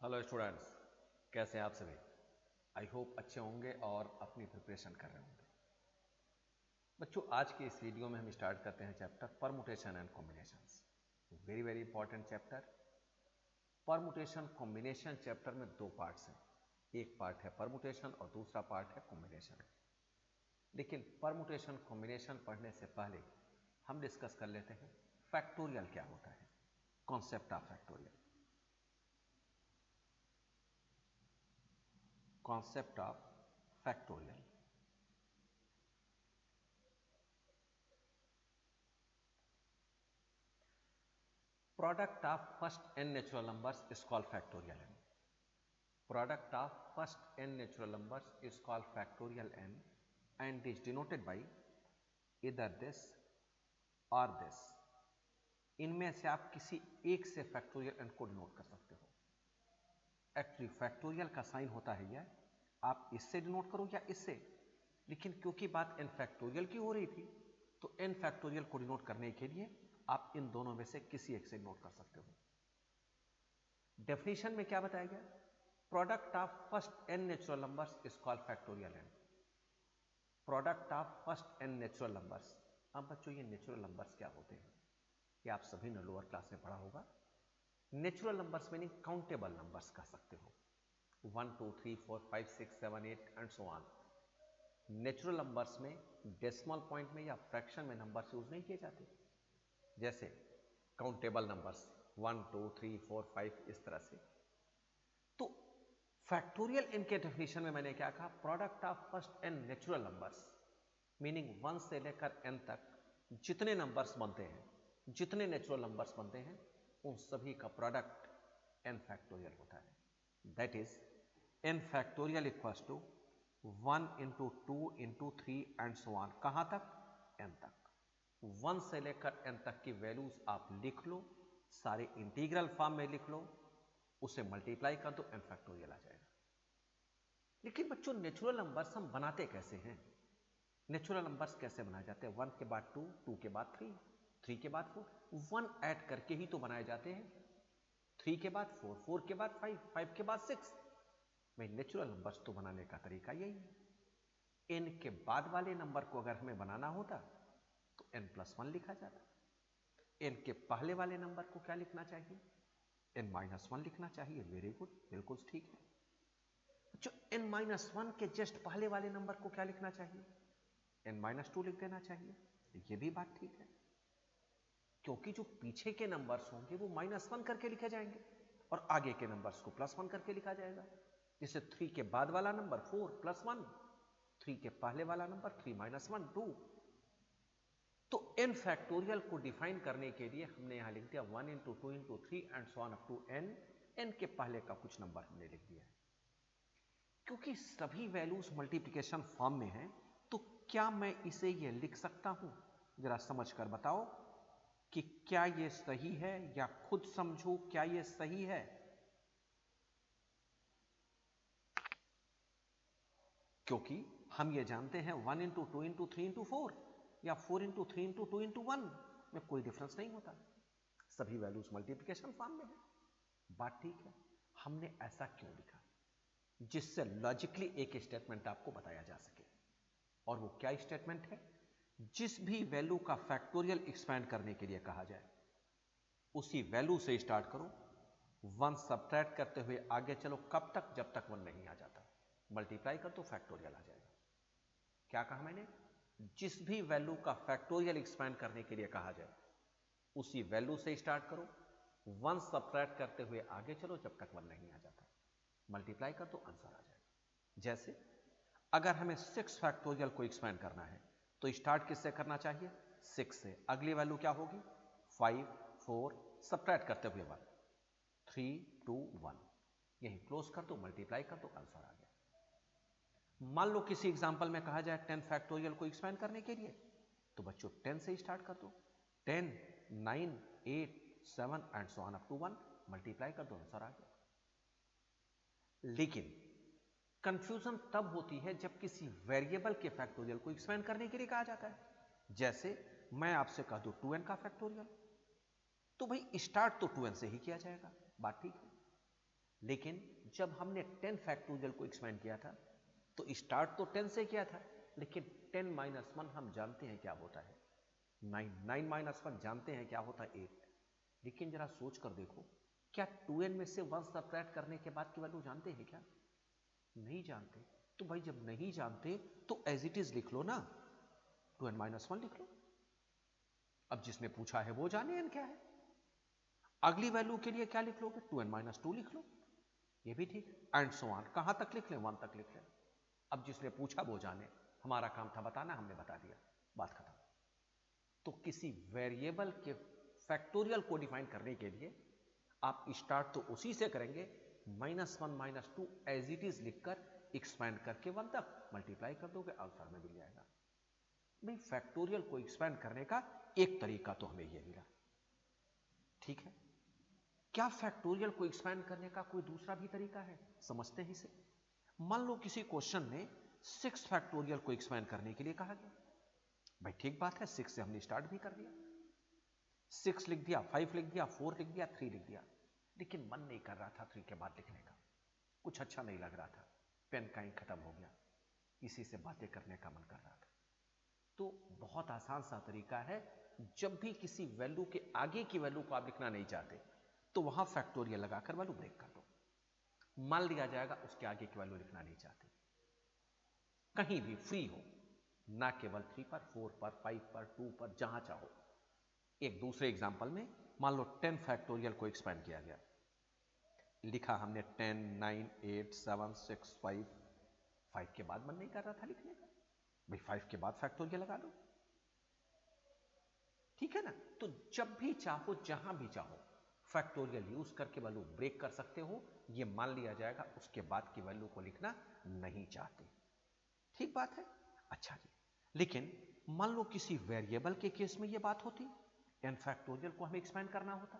Hello students, कैसे हैं आप सभी। आई होप अच्छे होंगे और अपनी प्रिपरेशन कर रहे होंगे। बच्चों, आज के इस वीडियो में हम स्टार्ट करते हैं chapter permutation and combinations. Very very important chapter. Permutation combination chapter में दो पार्ट्स हैं। एक पार्ट है परमुटेशन और दूसरा पार्ट है कॉम्बिनेशन। लेकिन परमुटेशन कॉम्बिनेशन पढ़ने से पहले हम डिस्कस कर लेते हैं फैक्टोरियल क्या होता है, concept of factorial. Concept of factorial. Product of first n natural numbers is called factorial n. Product of first n natural numbers is called factorial n and is denoted by either this or this. इनमें से आप किसी एक से factorial n को denote कर सकते हो। एक्चुअली फैक्टोरियल का साइन होता है यह, आप इससे डिनोट करो या इससे, लेकिन क्योंकि बात n फैक्टोरियल की हो रही थी तो n फैक्टोरियल को डिनोट करने के लिए आप इन दोनों में से किसी एक से डिनोट कर सकते हो। डेफिनेशन में क्या बताया गया? Product of first n natural numbers is called factorial n। Product of first n natural numbers. अब बच्चों, ये नेचुरल नंबर्स क्या होते हैं ये आप सभी ने लोअर क्लास में पढ़ा होगा। Natural numbers meaning countable numbers कह सकते हो। 1 2 3 4 5 6 7 8 and so on. Natural numbers में डेसिमल पॉइंट में या फ्रैक्शन में नंबर्स यूज नहीं किए जाते, जैसे काउंटेबल नंबर्स 1 2 3 4 5 इस तरह से। तो फैक्टोरियल इनके डेफिनेशन में मैंने क्या कहा? Product of first n natural numbers meaning 1 से लेकर n तक जितने नंबर्स बनते हैं, जितने नेचुरल नंबर्स बनते हैं, उन सभी का प्रोडक्ट n फैक्टोरियल होता है। That is n factorial equals to 1 into 2 into 3 and so on. कहां तक? n तक। 1 से लेकर n तक की वैल्यूज आप लिख लो, सारे इंटीग्रल फॉर्म में लिख लो, उसे मल्टीप्लाई कर दो, n फैक्टोरियल आ जाएगा। लेकिन बच्चों, नेचुरल नंबर्स हम बनाते कैसे हैं? नेचुरल नंबर्स कैसे बनाए जाते हैं? 1 के बाद 2, 2 के बाद 3, 3 के बाद 4, 1 ऐड करके ही तो बनाए जाते हैं। 3 के बाद 4, 4 के बाद 5, 5 के बाद 6। भाई, नेचुरल नंबर्स तो बनाने का तरीका यही है। n के बाद वाले नंबर को अगर हमें बनाना होता तो n प्लस 1 लिखा जाता। n के पहले वाले नंबर को क्या लिखना चाहिए? n माइनस 1 लिखना चाहिए। वेरी गुड, बिल्कुल ठीक है। जो n माइनस 1 के जस्ट पहले वाले नंबर को क्या लिखना चाहिए? n माइनस 2 लिख देना चाहिए। ये भी बात ठीक है, क्योंकि जो पीछे के नंबर्स होंगे वो माइनस 1 करके लिखे जाएंगे और आगे के नंबर्स को प्लस 1 करके लिखा जाएगा। जैसे 3 के बाद वाला नंबर 4 प्लस 1, 3 के पहले वाला नंबर 3 माइनस 1 2। तो n फैक्टोरियल को डिफाइन करने के लिए हमने यहां लिख दिया 1 into 2 into 3 and so on up to n। n के पहले का कुछ नंबर हमने लिख दिया है। क्योंकि सभी वैल्यूज मल्टीप्लिकेशन फॉर्म में हैं, तो क्या मैं इसे ये लिख सकता हूं? जरा समझ कर बताओ कि क्या ये सही है, या खुद समझो क्या ये सही है? क्योंकि हम ये जानते हैं 1 इंटू 2 इंटू 3 इंटू 4 या 4 इंटू 3 इंटू 2 इंटू 1 में कोई डिफरेंस नहीं होता, सभी वैल्यूज मल्टीप्लिकेशन फॉर्म में है। बात ठीक है। हमने ऐसा क्यों लिखा? जिससे लॉजिकली एक स्टेटमेंट आपको बताया जा सके। और वो क्या स्टेटमेंट है? जिस भी वैल्यू का फैक्टोरियल एक्सपेंड करने के लिए कहा जाए, उसी वैल्यू से स्टार्ट करो, 1 सब्ट्रैक्ट करते हुए आगे चलो, कब तक? जब तक 1 नहीं आ जाता। मल्टीप्लाई कर तो फैक्टोरियल आ जाएगा। क्या कहा मैंने? जिस भी वैल्यू का फैक्टोरियल एक्सपेंड करने के लिए कहा जाए, उसी वैल्यू से स्टार्ट करो, 1 सब्ट्रैक्ट करते हुए आगे चलो, जब तक 1 नहीं आ जाता। मल्टीप्लाई कर तो आंसर आ जाएगा। जैसे अगर हमें 6 फैक्टोरियल को एक्सपेंड करना है तो स्टार्ट किससे करना चाहिए? 6 से। अगली वैल्यू क्या होगी? 5 4 सब्ट्रैक्ट करते हुए 1, 3 2 1। यही क्लोज कर दो, मल्टीप्लाई कर दो, आंसर आ गया। मान लो किसी एग्जांपल में कहा जाए 10 फैक्टोरियल को एक्सपेंड करने के लिए, तो बच्चों 10 से स्टार्ट कर दो, 10 9 8 7 and so on up to 1। Multiply कर दो, आंसर आ गया। लेकिन कंफ्यूजन तब होती है जब किसी वेरिएबल के फैक्टोरियल को एक्सपेंड करने के लिए कहा जाता है। जैसे मैं आपसे कह दूं 2n का फैक्टोरियल, तो भाई स्टार्ट तो 2n से ही किया जाएगा। बात ठीक है। लेकिन जब हमने 10 फैक्टोरियल को एक्सपेंड किया था तो स्टार्ट तो 10 से किया था, लेकिन 10 माइनस 1 हम जानते हैं क्या होता है 9, 9 माइनस 1 जानते हैं क्या होता है 8। लेकिन जरा सोच कर देखो, क्या 2n में से 1 सब्ट्रैक्ट करने के बाद की वैल्यू जानते हैं क्या? नहीं जानते। तो भाई जब नहीं जानते तो एज इट इज लिख लो ना, 2n माइनस 1 लिख लो। अब जिसने पूछा है वो जाने n क्या है। अगली वैल्यू के लिए क्या लिख लोगे? 2n माइनस 2 लिख लो, ये भी ठीक, एंड सो ऑन। कहां तक लिख लें? 1 तक लिख लें। अब जिसने पूछा वो जाने, हमारा काम था बताना, हमने बता दिया, बात खत्म। तो किसी वेरिएबल के फैक्टोरियल को डिफाइन करने के लिए आप स्टार्ट तो उसी से करेंगे, -1 -2 एज इट इज लिखकर एक्सपैंड करके 1 तक मल्टीप्लाई कर दोगे, आंसर में मिल जाएगा। भाई फैक्टोरियल को एक्सपैंड करने का एक तरीका तो हमें यह मिला, ठीक है। क्या फैक्टोरियल को एक्सपैंड करने का कोई दूसरा भी तरीका है? समझते हैं इसे। मान लो किसी क्वेश्चन में 6 फैक्टोरियल को एक्सपैंड करने के लिए कहा गया। भाई ठीक बात है, 6 से हमने स्टार्ट भी कर दिया, 6 लिख दिया, 5 लिख दिया, 4 लिख दिया, 3 लिख दिया, लेकिन मन नहीं कर रहा था 3 के बाद लिखने का, कुछ अच्छा नहीं लग रहा था, पेन का इंक खत्म हो गया, किसी से बातें करने का मन कर रहा था। तो बहुत आसान सा तरीका है, जब भी किसी वैल्यू के आगे की वैल्यू को आप लिखना नहीं चाहते तो वहां फैक्टोरियल लगाकर वैल्यू ब्रेक कर दो। मान लिया जाएगा उसके आगे की वैल्यू लिखना नहीं चाहते, कहीं भी फ्री हो, ना केवल 3 पर, 4 पर, 5 पर, 2 पर, जहां चाहो। एक दूसरे एग्जांपल में मान लो 10 फैक्टोरियल को एक्सपेंड किया गया, लिखा हमने 10, 9, 8, 7, 6, 5 के बाद मन नहीं कर रहा था लिखने का, भाई 5 के बाद फैक्टोरियल लगा दो, ठीक है ना। तो जब भी चाहो, जहां भी चाहो, फैक्टोरियल यूज करके वैल्यू ब्रेक कर सकते हो, यह मान लिया जाएगा उसके बाद की वैल्यू को लिखना नहीं चाहते, ठीक बात है। अच्छा जी, लेकिन मान लो किसी वेरिएबल के केस में यह बात होती, n फैक्टोरियल को हमें एक्सपेंड करना होता,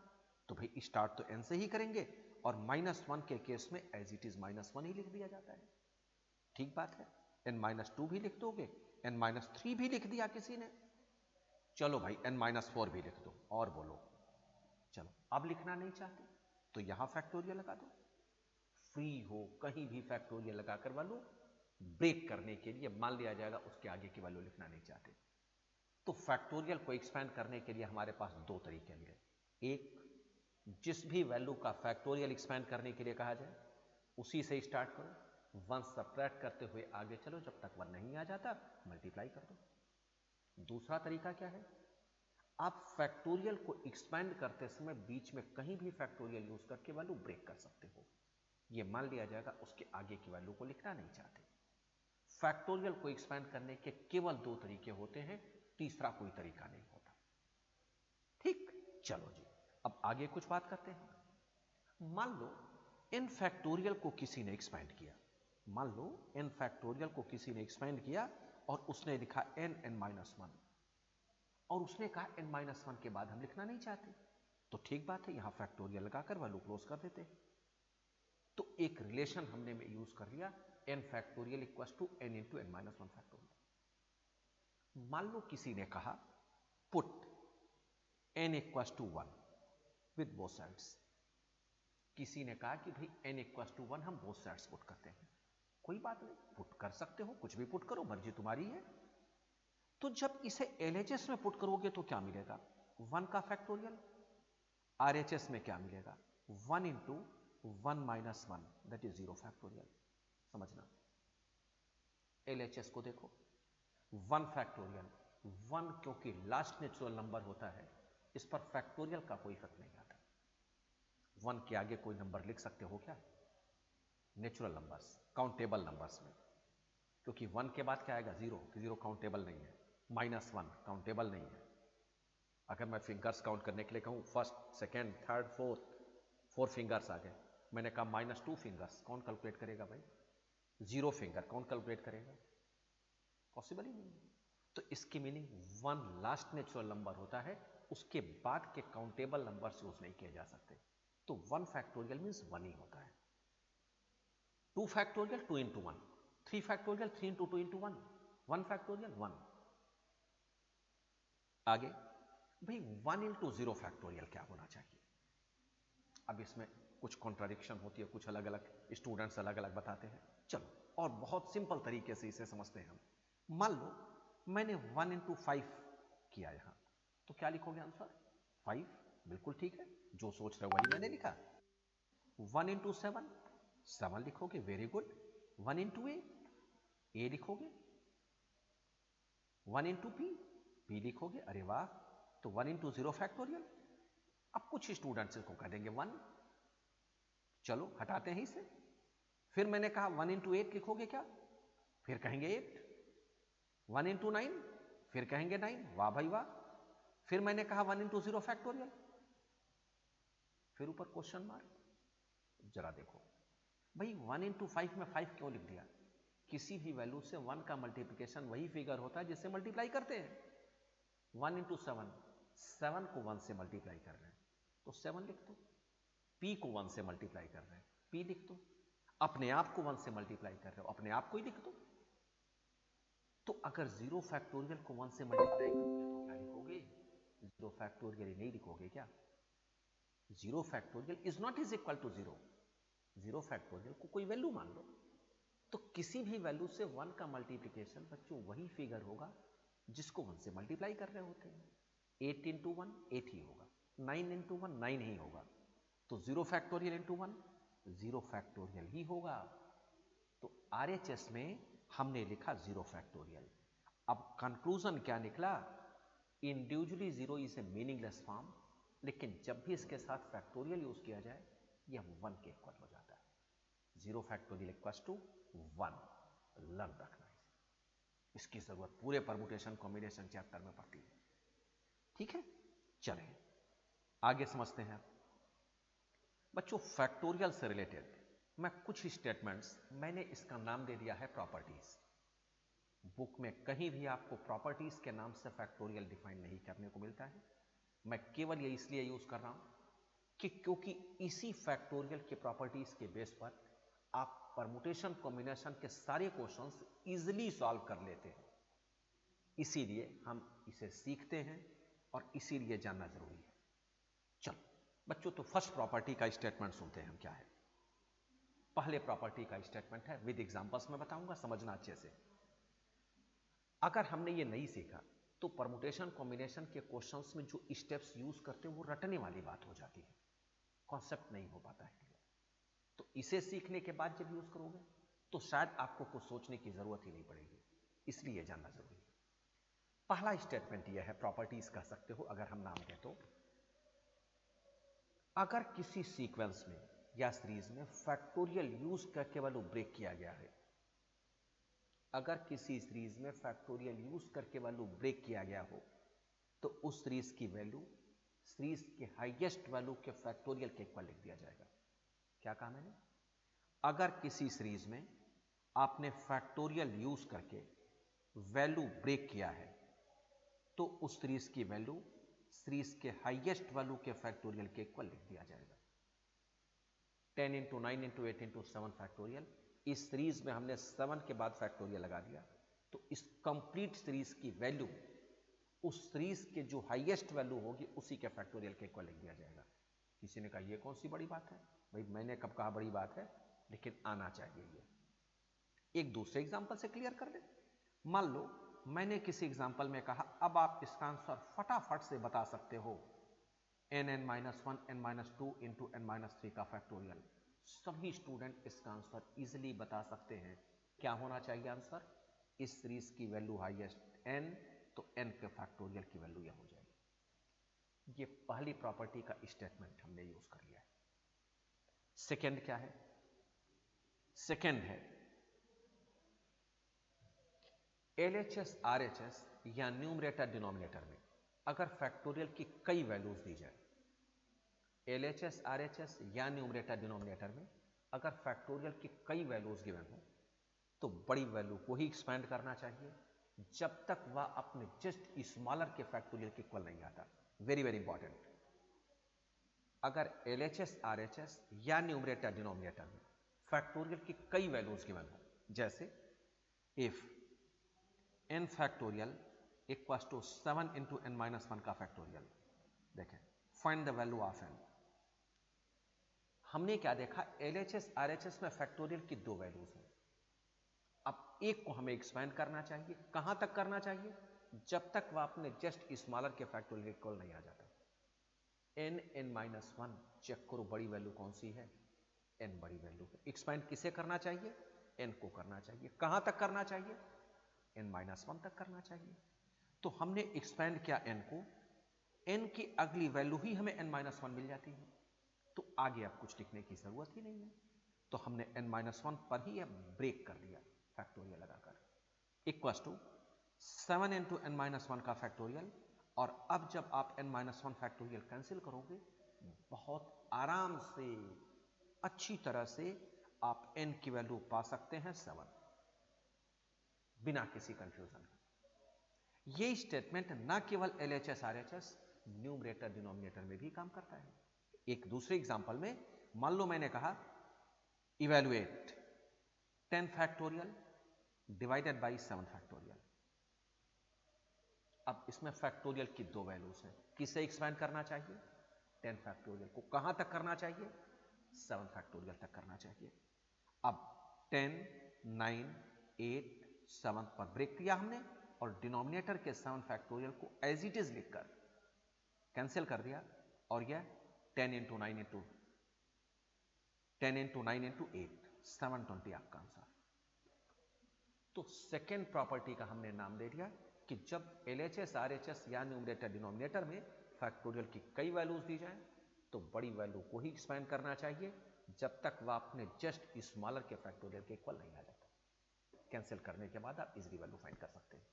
तो भाई स्टार्ट तो n से ही करेंगे, और -1 के केस में एज इट इज -1 ही लिख दिया जाता है, ठीक बात है। n-2 भी लिख दोगे, n-3 भी लिख दिया किसी ने, चलो भाई n-4 भी लिख दो, और बोलो, चलो अब लिखना नहीं चाहते तो यहां फैक्टोरियल लगा दो, फ्री हो कहीं भी फैक्टोरियल लगाकर वैल्यू ब्रेक करने के लिए मान लिया जाएगा उसके आगे की वैल्यू लिखना नहीं चाहते। तो फैक्टोरियल को एक्सपेंड करने के लिए हमारे पास दो तरीके मिले, एक, जिस भी वैल्यू का फैक्टोरियल एक्सपेंड करने के लिए कहा जाए उसी से स्टार्ट करो, 1 सब्ट्रैक्ट करते हुए आगे चलो, जब तक 1 नहीं आ जाता मल्टीप्लाई कर दो। दूसरा तरीका क्या है, आप फैक्टोरियल को एक्सपेंड करते समय बीच में कहीं भी फैक्टोरियल यूज करके वैल्यू ब्रेक कर सकते हो, यह मान लिया जाएगा उसके आगे की वैल्यू को लिखना नहीं चाहते। फैक्टोरियल को एक्सपेंड करने के केवल दो तरीके होते हैं, तीसरा कोई तरीका नहीं होता, ठीक। चलो जी, अब आगे कुछ बात करते हैं। मान लो n फैक्टोरियल को किसी ने एक्सपेंड किया, मान लो n फैक्टोरियल को किसी ने एक्सपेंड किया और उसने लिखा n-1, और उसने कहा n-1 के बाद हम लिखना नहीं चाहते, तो ठीक बात है, यहां फैक्टोरियल लगाकर वैल्यू क्लोज कर देते हैं। तो एक रिलेशन हमने यूज कर लिया, n factorial equal to n into n-1 factorial. मान लो किसी ने कहा put n equal to 1 with both sides, किसी ने कहा कि भाई n इक्वल टू 1 हम बोथ साइड्स पुट करते हैं, कोई बात नहीं, पुट कर सकते हो, कुछ भी पुट करो, मर्जी तुम्हारी है। तो जब इसे LHS में पुट करोगे तो क्या मिलेगा, 1 का फैक्टोरियल, RHS में क्या मिलेगा, 1 into 1 minus 1 that is 0 factorial. समझना, LHS को देखो, 1 फैक्टोरियल, 1 क्योंकि लास्ट नेचुरल नंबर होता है, इस पर फैक्टोरियल का कोई इफेक्ट नहीं आता। 1 के आगे कोई नंबर लिख सकते हो क्या, नेचुरल नंबर्स, काउंटेबल नंबर्स में, क्योंकि 1 के बाद क्या आएगा, 0, कि 0 काउंटेबल नहीं है, -1 काउंटेबल नहीं है। अगर मैं फिंगर्स काउंट करने के लिए कहूं, first, second, third, fourth, 4 fingers आ गए, मैंने कहा -2 फिंगर्स, कौन कैलकुलेट करेगा भाई, 0 फिंगर कौन कैलकुलेट करेगा, पॉसिबल ही नहीं है। तो इसकी मीनिंग 1 लास्ट नेचुरल नंबर होता है, उसके बाद के काउंटेबल नंबर्स यूज नहीं किए जा सकते। तो 1 फैक्टोरियल मींस 1 ही होता है। 2 factorial 2 into 1, 3 factorial 3 into 2 into 1, 1 factorial 1। आगे भाई 1 इंटू 0 फैक्टोरियल क्या होना चाहिए, अब इसमें कुछ कॉन्ट्राडिक्शन होती है, कुछ अलग अलग स्टूडेंट्स अलग अलग बताते हैं। चलो और बहुत सिंपल तरीके से इसे समझते हैं हम। मान लो मैंने 1 into 5 किया यहां, तो क्या लिखोगे आंसर? 5। बिल्कुल ठीक है, जो सोच रहे हो वही मैंने लिखा। 1 into 7, 7 लिखोगे, वेरी गुड। 1 into a लिखोगे। 1 into p लिखोगे, अरे वाह। तो 1 into 0 फैक्टोरियल। अब कुछ स्टूडेंट्स इसको कह देंगे 1, चलो हटाते हैं इसे। फिर मैंने कहा 1 into 8 लिखोगे क्या? फिर कहेंगे 8। 1 into 9, फिर कहेंगे 9, वाह भाई वाह। फिर मैंने कहा 1 into 0 फैक्टोरियल, फिर ऊपर क्वेश्चन मार्क। जरा देखो भाई, 1 into 5 में 5 क्यों लिख दिया? किसी भी वैल्यू से 1 का मल्टीप्लिकेशन वही फिगर होता है जिससे मल्टीप्लाई करते हैं। 1 into 7, 7 को 1 से मल्टीप्लाई कर रहे हैं तो 7 लिख दो। p को 1 से मल्टीप्लाई कर रहे हैं, p लिख दो। अपने आप को 1 से मल्टीप्लाई कर रहे हो, अपने आप को ही लिख दो। तो अगर 0 फैक्टोरियल को 1 से मल्टीप्लाई करोगे तो क्या लिखोगे? 0 फैक्टोरियल ही नहीं लिखोगे क्या? 0 factorial is not is equal to 0। 0 factorial को कोई वैल्यू मान लो, तो किसी भी वैल्यू से 1 का मल्टीप्लिकेशन बच्चों वही फिगर होगा जिसको 1 से मल्टीप्लाई कर रहे होते हैं। 8 into 1 8 ही होगा, 9 into 1 9 ही होगा। तो 0 फैक्टोरियल into 1 0 फैक्टोरियल ही होगा। तो RHS में हमने लिखा 0 फैक्टोरियल। अब कंक्लूजन क्या निकला? Individually 0 is a meaningless form, लेकिन जब भी इसके साथ फैक्टोरियल यूज किया जाए यह 1 के इक्वल हो जाता है। 0 फैक्टोरियल इक्वल्स टू 1। लर्न रखना है, इसकी जरूरत पूरे परमुटेशन कॉम्बिनेशन चैप्टर में पड़ती है। ठीक है, चलें आगे समझते हैं बच्चों। फैक्टोरियल से रिलेटेड मैं कुछ स्टेटमेंट्स, मैंने इसका नाम दे दिया है प्रॉपर्टीज। बुक में कहीं भी आपको प्रॉपर्टीज के नाम से फैक्टोरियल डिफाइन नहीं करने को मिलता है। मैं केवल ये इसलिए यूज कर रहा हूं कि क्योंकि इसी फैक्टोरियल के प्रॉपर्टीज के बेस पर आप परमुटेशन कॉम्बिनेशन के सारे क्वेश्चंस इजीली सॉल्व कर लेते हैं। इसीलिए हम इसे सीखते हैं और इसीलिए जानना जरूरी है। चलो बच्चों, तो फर्स्ट प्रॉपर्टी का स्टेटमेंट सुनते हैं हम क्या है। पहले प्रॉपर्टी का स्टेटमेंट है, विद एग्जांपल्स में बताऊंगा, समझना अच्छे से। अगर हमने ये नहीं सीखा तो परमुटेशन कॉम्बिनेशन के क्वेश्चंस में जो स्टेप्स यूज करते हैं वो रटने वाली बात हो जाती है, कॉन्सेप्ट नहीं हो पाता है। तो इसे सीखने के बाद जब यूज करोगे तो शायद आपको कुछ सोचने की जरूरत ही नहीं पड़ेगी, इसलिए जानना जरूरी है। पहला स्टेटमेंट यह है, प्रॉपर्टीज कह सकते हो अगर हम नाम दें तो, अगर किसी सीक्वेंस में या सीरीज में फैक्टोरियल यूज करके वैल्यू ब्रेक किया गया है, अगर किसी सीरीज में फैक्टोरियल यूज करके वैल्यू ब्रेक किया गया हो तो उस सीरीज की वैल्यू सीरीज के हाईएस्ट वैल्यू के फैक्टोरियल के इक्वल लिख दिया जाएगा। क्या कहा मैंने? अगर किसी सीरीज में आपने फैक्टोरियल यूज करके वैल्यू ब्रेक किया है तो उस सीरीज की वैल्यू सीरीज के हाईएस्ट वैल्यू के फैक्टोरियल के इक्वल लिख दिया जाएगा। 10 into 9 into 8 into 7 फैक्टोरियल, इस सीरीज में हमने 7 के बाद फैक्टोरियल लगा दिया तो इस कंप्लीट सीरीज की वैल्यू उस सीरीज के जो हाईएस्ट वैल्यू होगी उसी के फैक्टोरियल के इक्वल लिख दिया जाएगा। किसी ने कहा ये कौन सी बड़ी बात है? भाई मैंने कब कहा बड़ी बात है, लेकिन आना चाहिए ये। एक दूसरे एग्जांपल से क्लियर कर दे। मान लो मैंने किसी एग्जांपल में कहा अब आप इसका आंसर फटाफट से बता सकते हो, n(n-1 n-2 into n-3 का फैक्टोरियल। सभी स्टूडेंट इसका आंसर इजीली बता सकते हैं। क्या होना चाहिए आंसर? इस सीरीज की वैल्यू हाईएस्ट n, तो n के फैक्टोरियल की वैल्यू यह हो जाएगी। ये पहली प्रॉपर्टी का स्टेटमेंट हमने यूज कर लिया है। सेकंड क्या है? सेकंड है LHS RHS या न्यूमरेटर डिनोमिनेटर में अगर फैक्टोरियल की कई वैल्यूज दी जाए, LHS RHS या न्यूमरेटर डिनोमिनेटर में अगर फैक्टोरियल की कई वैल्यूज गिवन हो तो बड़ी वैल्यू को ही एक्सपेंड करना चाहिए जब तक वह अपने जस्ट स्मॉलर के फैक्टोरियल के इक्वल नहीं आता। Very very important. अगर LHS RHS या न्यूमरेटर डिनोमिनेटर में फैक्टोरियल की कई वैल्यूज गिवन हो, जैसे if n factorial equals to 7 into n-1 का फैक्टोरियल, देखें find the value of n। हमने क्या देखा, LHS RHS में फैक्टोरियल की दो वैल्यूज हैं। अब एक को हमें एक्सपेंड करना चाहिए, कहां तक करना चाहिए, जब तक वह अपने जस्ट स्मॉलर के फैक्टोरियल इक्वल नहीं आ जाता। n(n-1) चेक करो बड़ी वैल्यू कौन सी है, n बड़ी वैल्यू है। एक्सपेंड किसे करना चाहिए, n को करना चाहिए। कहां तक करना चाहिए, n-1 तक करना चाहिए। तो हमने एक्सपेंड किया n को, n की अगली वैल्यू ही हमें n-1 मिल जाती है, तो आगे अब कुछ लिखने की जरूरत ही नहीं है। तो हमने n-1 पर ही ब्रेक कर दिया फैक्टोरियल लगाकर, इक्वल्स टू 7 इंटू n-1 का फैक्टोरियल। और अब जब आप n-1 फैक्टोरियल कैंसिल करोगे, बहुत आराम से अच्छी तरह से आप n की वैल्यू पा सकते हैं 7, बिना किसी कंफ्यूजन के। ये स्टेटमेंट ना केवल LHS RHS न्यूमरेटर डिनोमिनेटर में भी काम करता है। एक दूसरे एग्जांपल में मान लो मैंने कहा evaluate 10 factorial divided by 7 factorial. अब इसमें फैक्टोरियल की दो वैल्यूज हैं, किसे एक्सपेंड करना चाहिए, 10 फैक्टोरियल को। कहां तक करना चाहिए, 7 फैक्टोरियल तक करना चाहिए। अब 10, 9, 8, 7 पर ब्रेक किया हमने और डिनोमिनेटर के 7 फैक्टोरियल को एज इट इज लिखकर कैंसिल कर दिया, और यह 10 इंटू 9 इंटू 8 720 आपका आंसर। तो सेकेंड प्रॉपर्टी का हमने नाम दे दिया कि जब LHS RHS या न्यूमरेटर डिनोमिनेटर में फैक्टोरियल की कई वैल्यूज दी जाए तो बड़ी वैल्यू को ही एक्सपेंड करना चाहिए जब तक वह अपने जस्ट स्मॉलर के फैक्टोरियल के इक्वल नहीं आ जाता। कैंसिल करने के बाद आप इजीली वैल्यू फाइंड कर सकते हैं।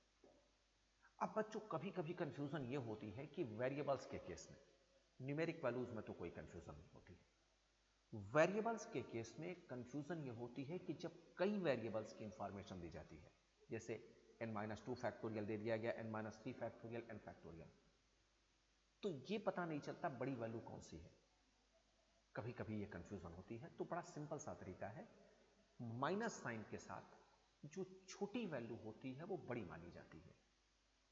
अब बच्चों कभी कभी कंफ्यूजन ये होती है कि वेरिएबल्स के केस में, न्यूमेरिक वैल्यूज में तो कोई कंफ्यूजन नहीं होती है, वेरिएबल्स के केस में कंफ्यूजन ये होती है कि जब कई वेरिएबल्स की इंफॉर्मेशन दी जाती है, जैसे n-2 फैक्टोरियल दे दिया गया, n-3 फैक्टोरियल, n फैक्टोरियल, तो ये पता नहीं चलता बड़ी वैल्यू कौन सी है। कभी कभी ये कंफ्यूजन होती है, तो बड़ा सिंपल सा तरीका है, माइनस साइन के साथ जो छोटी वैल्यू होती है वो बड़ी मानी जाती है,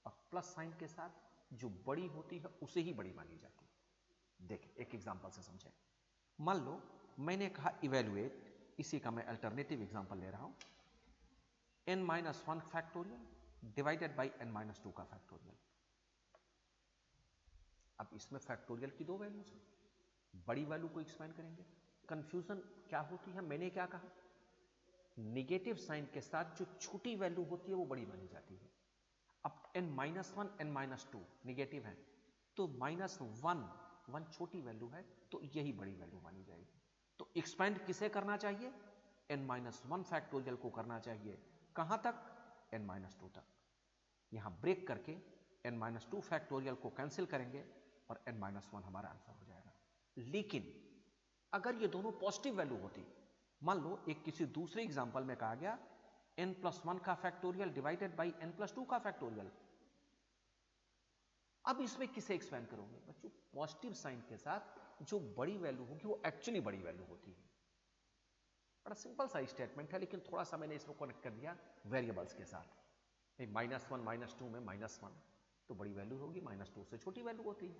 और प्लस साइन के साथ जो बड़ी होती है उसे ही बड़ी मानी जाती है। देखिए एक एग्जांपल से समझें। मान लो मैंने कहा इवैल्यूएट, इसी का मैं अल्टरनेटिव एग्जांपल ले रहा हूं, n-1 factorial divided by n-2 का फैक्टोरियल। अब इसमें फैक्टोरियल की दो वैल्यूज हैं, बड़ी वैल्यू को एक्सपेंड करेंगे। कंफ्यूजन क्या होती है, मैंने क्या कहा, निगेटिव साइन के साथ जो छोटी वैल्यू होती है वो बड़ी मानी जाती है। अब n-1 n-2 निगेटिव है, तो -1 छोटी वैल्यू है, तो यही बड़ी वैल्यू मानी जाएगी। तो एक्सपेंड किसे करना चाहिए, n-1 फैक्टोरियल को करना चाहिए। कहां तक, n-2 तक। यहां ब्रेक करके n-2 फैक्टोरियल को कैंसिल करेंगे और n-1 हमारा आंसर हो जाएगा। लेकिन अगर ये दोनों पॉजिटिव वैल्यू होती, मान लो एक किसी दूसरे एग्जांपल में कहा गया n+1 का फैक्टोरियल डिवाइडेड बाई n+2 का फैक्टोरियल, अब इसमें किसे एक्सपेंड करोगे बच्चों, पॉजिटिव साइन के साथ जो बड़ी वैल्यू होगी वो एक्चुअली बड़ी वैल्यू होती है। बड़ा सिंपल सा स्टेटमेंट है, लेकिन थोड़ा सा मैंने इसको कनेक्ट कर दिया वेरिएबल्स के साथ। -1 -2 में -1 तो बड़ी वैल्यू होगी, -2 से छोटी वैल्यू होती है,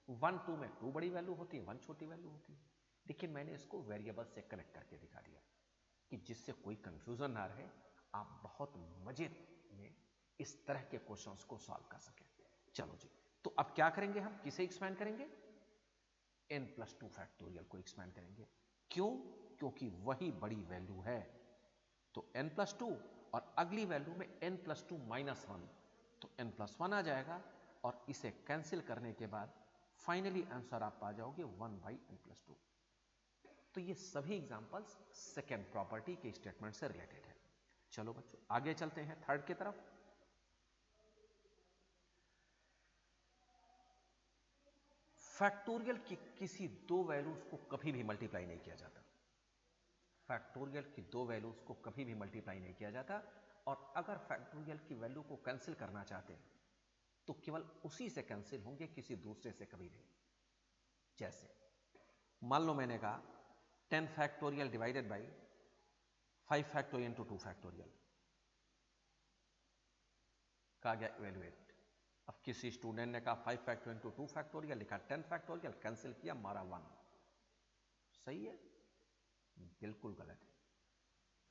1 2 में 2 बड़ी वैल्यू होती है, 1 छोटी वैल्यू होती है। लेकिन मैंने इसको वेरिएबल से कनेक्ट करके दिखा दिया कि जिससे कोई कंफ्यूजन ना रहे, आप बहुत मजे में इस तरह के क्वेश्चंस को सॉल्व कर सकें। चलो जी, तो अब क्या करेंगे, हम किसे एक्सपेंड करेंगे, n+2 फैक्टोरियल को एक्सपेंड करेंगे। क्यों, क्योंकि वही बड़ी वैल्यू है। तो n+2 और अगली वैल्यू में n+2 -1, तो n+1 आ जाएगा, और इसे कैंसिल करने के बाद फाइनली आंसर आप पा जाओगे 1/n+2। तो ये सभी एग्जांपल्स सेकेंड प्रॉपर्टी के स्टेटमेंट से रिलेटेड है। चलो बच्चों आगे चलते हैं थर्ड की तरफ। फैक्टोरियल की किसी दो वैल्यूज को कभी भी मल्टीप्लाई नहीं किया जाता। फैक्टोरियल की दो वैल्यूज को कभी भी मल्टीप्लाई नहीं किया जाता, और अगर फैक्टोरियल की वैल्यू को कैंसिल करना चाहते हैं तो केवल उसी से कैंसिल होंगे, किसी दूसरे से कभी नहीं। जैसे मान लो मैंने कहा 10 factorial divided by 5 factorial into 2 factorial, कहा गया इवैल्यूएट। अब किसी स्टूडेंट ने कहा 5 फैक्टोरियल इंटू 2 फैक्टोरियल, लिखा 10 फैक्टोरियल, कैंसिल किया, मारा 1। सही है, बिल्कुल गलत है।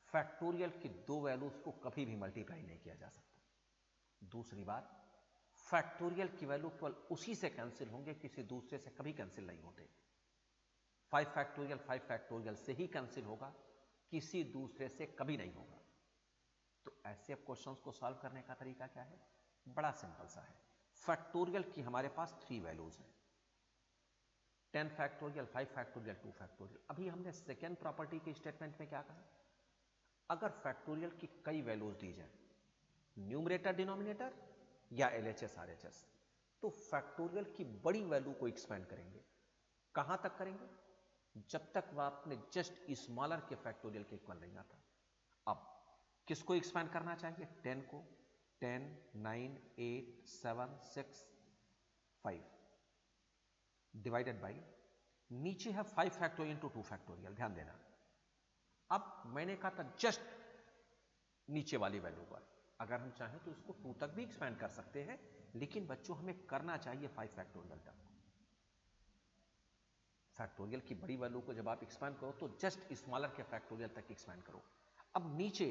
फैक्टोरियल की दो वैल्यूज को कभी भी मल्टीप्लाई नहीं किया जा सकता। दूसरी बात, फैक्टोरियल की वैल्यू केवल उसी से कैंसिल होंगे, किसी दूसरे से कभी कैंसिल नहीं होते। 5 फैक्टोरियल से ही कैंसिल होगा, किसी दूसरे से कभी नहीं होगा। तो ऐसे क्वेश्चंस को सॉल्व करने का तरीका क्या है? बड़ा सिंपल सा है। फैक्टोरियल की हमारे पास 3 वैल्यूज हैं, 10 फैक्टोरियल, 5 फैक्टोरियल, 2 फैक्टोरियल। अभी हमने सेकेंड प्रॉपर्टी के स्टेटमेंट में क्या कहा? अगर फैक्टोरियल की कई वैल्यूज दी जाए, न्यूमरेटर डिनोमिनेटर या एलएचएस आरएचएस, तो फैक्टोरियल की बड़ी वैल्यू को एक्सपेंड करेंगे। कहां तक करेंगे? जब तक वह अपने जस्ट स्मॉलर के फैक्टोरियल के इक्वल नहीं आता। अब किसको एक्सपेंड करना चाहिए? 10 को। 10, 9, 8, 7, 6, 5 डिवाइडेड बाई, नीचे है 5 फैक्टोरियल टू 2 फैक्टोरियल। ध्यान देना, अब मैंने कहा था जस्ट नीचे वाली वैल्यू पर, अगर हम चाहें तो इसको 2 तक भी एक्सपेंड कर सकते हैं, लेकिन बच्चों हमें करना चाहिए 5 फैक्टोरियल तक। फैक्टोरियल की बड़ी वैल्यू को जब आप एक्सपेंड करो तो जस्ट स्मॉलर के फैक्टोरियल तक एक्सपेंड करो। अब नीचे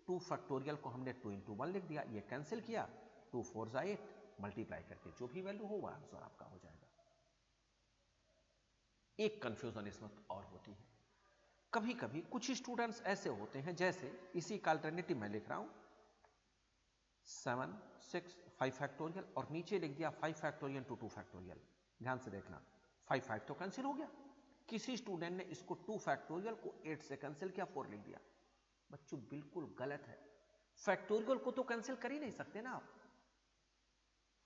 2 फैक्टोरियल को हमने 2 into 1 लिख दिया, ये कैंसिल किया, 2 4 8 मल्टीप्लाई करके जो भी वैल्यू होगा आंसर आपका हो जाएगा। एक कंफ्यूजन इसमें और होती है, कभी कभी कुछ स्टूडेंट्स ऐसे होते हैं, जैसे इसी का अल्टरनेटिव मैं लिख रहा हूं 7, 6, 5 फैक्टोरियल और नीचे लिख दिया 5 फैक्टोरियल टू 2 फैक्टोरियल। ध्यान से देखना, 5 तो कैंसिल हो गया। किसी स्टूडेंट ने इसको 2 फैक्टोरियल को 8 से कैंसिल किया, 4 लिख दिया। बच्चों बिल्कुल गलत है। फैक्टोरियल को तो कैंसिल कर ही नहीं सकते ना आप,